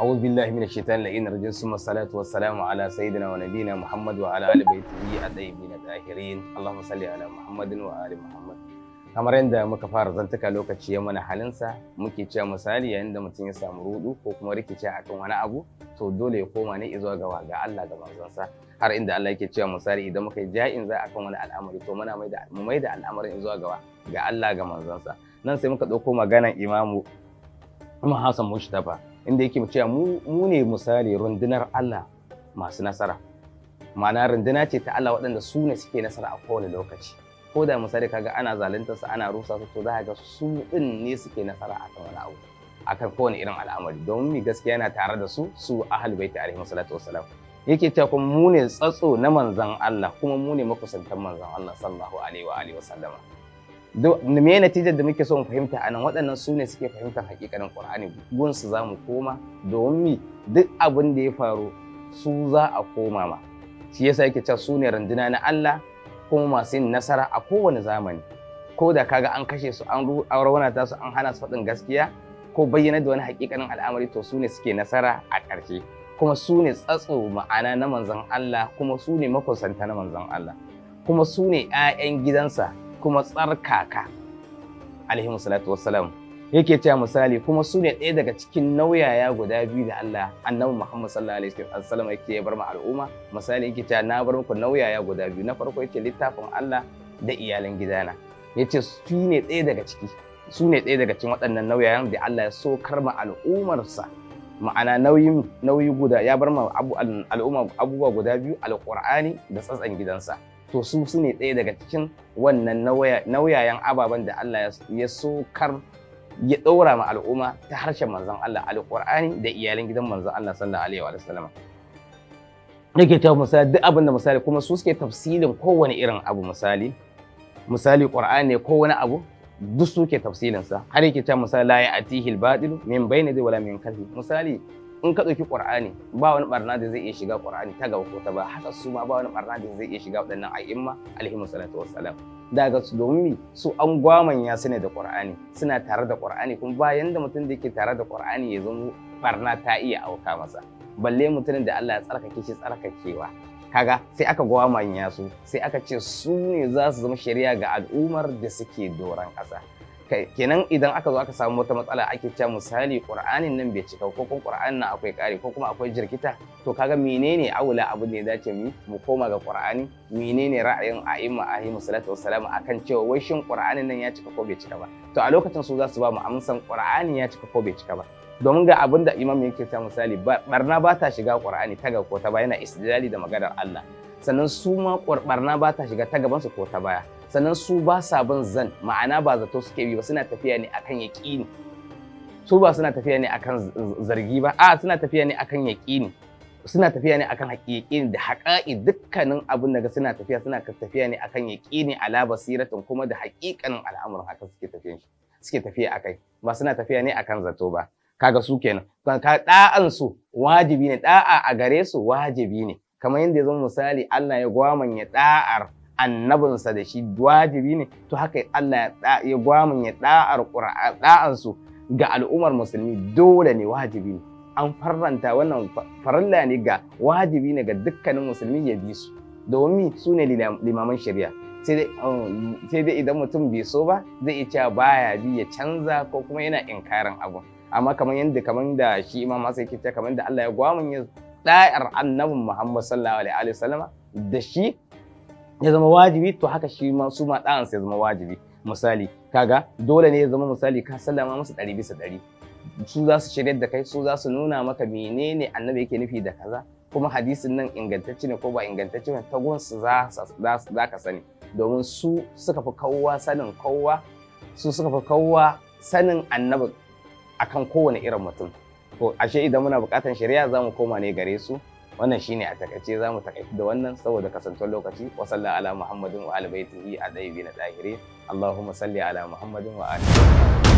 أعوذ بالله من الشيطان اللعين الرجيم ثم الصلاة والسلام على سيدنا ونبينا محمد وعلى آل بيته الطيبين الطاهرين اللهم صل على محمد وآل محمد. Kamar yadda muka fara zantuka lokaci ya mana halinsa muke cewa misali yayin da mutum ya samu rudu ko kuma rikici akan wani abu to dole ya koma ne zuwa ga Allah da manzonsa, har inda Allah yake cewa misali idan muka yi ja'in za akan wani al'amari to muna mai da al'amarin zuwa ga Allah ga manzonsa. Nan sai muka ɗauko maganar Imamu Hassan Mustafa inda yake cewa mu ne misali rundunar Allah masu nasara, ma'ana runduna ce ta Allah waɗanda su ne suke nasara a kowane lokaci. Ko da misali kaga ana zalunta su ana rusa su to za ga su din ne suke nasara akan wani abu akan kowane irin al'amari, domin mi gaskiya yana tare da su ahlul baiti alaihi salatu wassalam. Yake cewa kuma mu ne tsatso na manzon Allah kuma mu ne makusantan manzon Allah sallallahu alaihi wa alihi wasallama. Me natijar da muke so mu fahimta anan, waɗannan su ne suke fahimtar hakikanin Qur'ani, gunsu za mu koma domin mi duk abin da ya faru su za a koma ma. Shi yasa yake cewa su ne runduna na Allah kuma masu yin nasara a kowane zamani. Ko da kaga an kashe su an raunata su an hana su faɗin gaskiya ko bayyana da wani hakikanin al'amari to su ne suke nasara a ƙarshe, kuma su ne tsatso ma'ana na manzon Allah, kuma su ne makusanta na manzon Allah, kuma su ne 'ya'yan gidansa kuma tsarkaka alaihi salatu wassalam. Yake cewa misali kuma su ne ɗaya daga cikin nauyaya guda biyu da Allah annabi Muhammad sallallahu alaihi wasallam yake ya bar ma al'umma. Misali yake cewa na bar muku nauyaya guda biyu, na farko yake littafin Allah da iyalan gidana. Yace su ne ɗaya daga cikin waɗannan nauyayan da Allah ya so karma al'ummarsa, ma'ana nauyi guda ya bar ma al'umma abubuwa guda biyu, alqur'ani da tsatsan gidansa. To su ne ɗaya daga cikin wannan nauyayan ababen da Allah ya so ya ɗaura ma al'umma ta harshen manzon Allah, alƙur'ani da iyalan gidan manzon Allah sallallahu alaihi wa sallam. Yake cewa misali duk abin da misali kuma su suke tafsirin kowane irin abu, misali ƙur'ani ne ko wani abu duk suke tafsirin sa. Har yake cewa misali la ya'tihi al-batil min bayni yadihi wala min khalfi. Misali in ka ɗauki ƙur'ani ba wani barna da zai iya shiga ƙur'ani ta gaba ko ta ba, haka su ma ba wani barna da zai iya shiga waɗannan a'imma alaihi salatu wassalam. Daga su domin su an gwamanya su ne da Qur'ani, suna tare da Qur'ani, kuma bayan da mutum da yake tare da Qur'ani ya zama barna ta iya auka masa, balle mutumin da Allah ya tsarkake shi tsarkakewa. Kaga sai aka gwamanya su, sai aka ce su ne za su zama shari'a ga al'ummar da suke doron ƙasa. Kenan idan aka zo aka samu wata matsala ake cewa misali Qur'anin nan bai cika ko kuma Qur'anin nan akwai ƙari ko kuma akwai jirkita, to kaga menene aula abin da ya dace mu koma ga Qur'ani, menene ra'ayin a'imma alaihi salatu wassalam akan cewa wai shin Qur'anin nan ya cika ko bai cika ba. To a lokacin su za su ba mu amsan Qur'ani ya cika ko bai cika ba, domin ga abin da imam yake cewa misali barna ba ta shiga Qur'ani ta ga ko ta baya, yana istidlali da maganar Allah. Sannan su ma barna ba ta shiga ta gaban su ko ta baya. Sannan su ba sa bin zan, ma'ana ba zato suke bi ba, suna tafiya ne akan yaƙini. Su ba suna tafiya ne akan zargi ba, suna tafiya ne akan yaƙini. Suna tafiya ne akan yaƙini da haƙa'i, dukkanin abin da suna tafiya ne akan yaƙini ala basiratin, kuma da haƙiƙanin al'amuran haka suke tafiya akai, ba suna tafiya ne akan zato ba. Kaga su kenan da'an su wajibi ne, da'a a gare su wajibi ne, kamar yadda ya zama misali Allah ya gwamanya da'ar annabinsa da shi wajibi ne, to haka Allah ya gwamanya da'ar su ga al'ummar musulmi dole ne, wajibi ne. An farranta wannan farilla ne ga wajibi ne ga dukkanin musulmi ya bi su, domin su ne limaman shari'a. Sai dai idan mutum bai so ba zai iya cewa baya bi, ya canza ko kuma yana inkarin abu. Amma kamar da shi Imam Hassan yake cewa kamar da Allah ya gwamanya da'ar annabin Muhammad sallallahu alaihi wasallam da shi ya zama wajibi, to haka shi ma su ma ɗansa ya zama wajibi. Misali kaga dole ne ya zama misali ka sallama musu 100%. Su za su shirya da kai, su za su nuna maka menene annabi yake nufi da kaza, kuma hadisin nan ingantacce ne ko ba ingantacce ne ta gunsu za ka sani, domin su suka fi kowa sanin kowa, su suka fi kowa sanin annabi akan kowane irin mutum. To ashe idan muna buƙatar shari'a za mu koma ne gare su. Wannan shine a takaice, za mu takaitu da wannan saboda kasantuwar lokaci. Wa sallallahu ala Muhammadin wa ali baitihi at-tayyibin at-tahirin. Allahumma salli ala Muhammadin wa ali